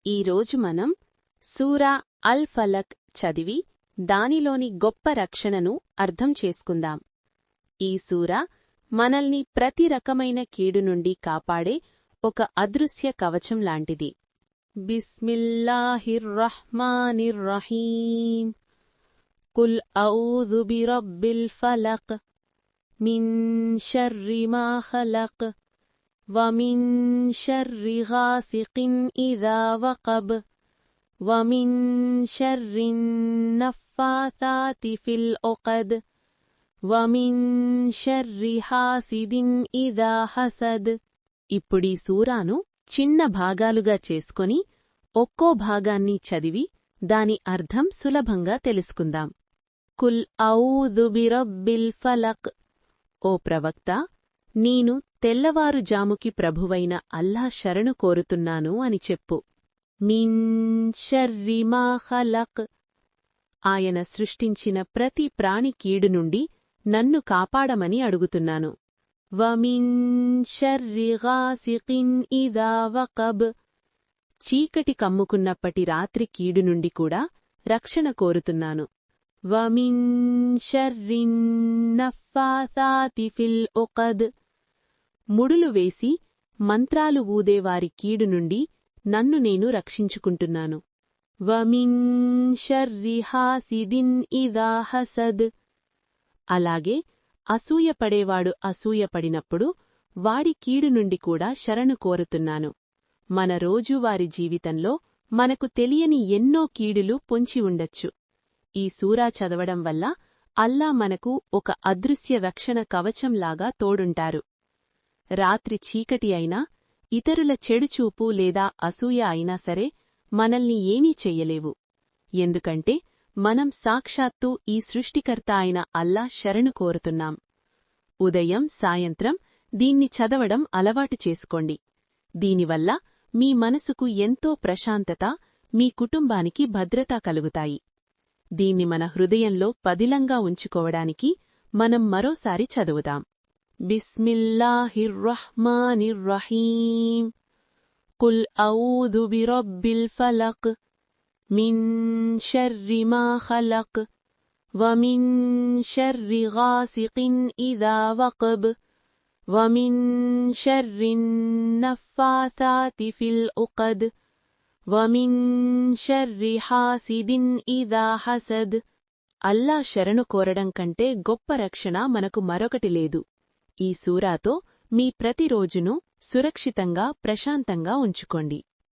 ఈరోజు మనం సూరా అల్ ఫలక్ చదివి దానిలోని గొప్ప రక్షణను అర్థం చేసుకుందాం. ఈ సూరా మనల్ని ప్రతి రకమైన కీడు నుండి కాపాడే ఒక అదృశ్య కవచం లాంటిది. బిస్మిల్లాహిర్రహ్మానిర్రహీం. కుల్ ఔజు బిరబ్బిల్ ఫలక్ మిన్ షర్రి మా ఖలక్ ومن شر غاسق إذا وقب ومن شر النفاثات في العقد ومن شر حاسد إذا حسد. ఇప్పుడీ సూరాను చిన్న భాగాలుగా చేసుకొని ఒక్కో భాగాన్ని చదివి దాని అర్థం సులభంగా తెలుసుకుందాం. కుల్ ఔజు బిరబ్బిల్ ఫలక్. ఓ ప్రవక్త, నేను తెల్లవారుజాముకి ప్రభువైన అల్లా శరణు కోరుతున్నాను అని చెప్పు. మిన్ షర్రి మా ఖలక్. ఆయన సృష్టించిన ప్రతి ప్రాణి కీడు నుండి నన్ను కాపాడమని అడుగుతున్నాను. వమిన్ షర్రి గాసికిన్ ఇదా వకబ్. చీకటి కమ్ముకున్నప్పటి రాత్రి కీడు నుండి కూడా రక్షణ కోరుతున్నాను. వమిన్ షర్రిన్ నఫ్ఫాసాతి ఫిల్ ఉఖద్. ముడులు వేసి మంత్రాలు ఊదేవారి కీడు నుండి నన్ను నేను రక్షించుకుంటున్నాను. వమిన్ షర్రి హాసిదిన్ ఇదా హసద్. అలాగే అసూయపడేవాడు అసూయపడినప్పుడు వాడి కీడు నుండి కూడా శరణు కోరుతున్నాను. మన రోజువారి జీవితంలో మనకు తెలియని ఎన్నో కీడులు పొంచి ఉండొచ్చు. ఈ సూరా చదవడం వల్ల అల్లా మనకు ఒక అదృశ్య రక్షణ కవచంలాగా తోడుంటారు. రాత్రి చీకటి అయినా, ఇతరుల చెడుచూపు లేదా అసూయ అయినా సరే మనల్ని ఏమీ చెయ్యలేవు. ఎందుకంటే మనం సాక్షాత్తూ ఈ సృష్టికర్త అయిన అల్లా శరణు కోరుతున్నాం. ఉదయం సాయంత్రం దీన్ని చదవడం అలవాటు చేసుకోండి. దీనివల్ల మీ మనసుకు ఎంతో ప్రశాంతత, మీ కుటుంబానికి భద్రత కలుగుతాయి. దీన్ని మన హృదయంలో పదిలంగా ఉంచుకోవడానికి మనం మరోసారి చదువుదాం. బిస్మిల్లాహిర్రహ్మానిర్రహీం. కుల్ ఔజు బిరబ్బిల్ ఫలక్ మిన్ షర్రి మా ఖలక్ వమిన్ షర్రి గాసికిన్ ఇదా వకబ్ వమిన్ షర్రిన్ నఫ్ఫాసాతి ఫిల్ ఉఖద్ వమిన్ షర్రి హాసిదిన్ ఇదా హసద్. అల్లా శరణు కోరడం కంటే గొప్ప రక్షణ మనకు మరొకటి లేదు. ఈ సూరాతో మీ ప్రతిరోజును సురక్షితంగా, ప్రశాంతంగా ఉంచుకోండి.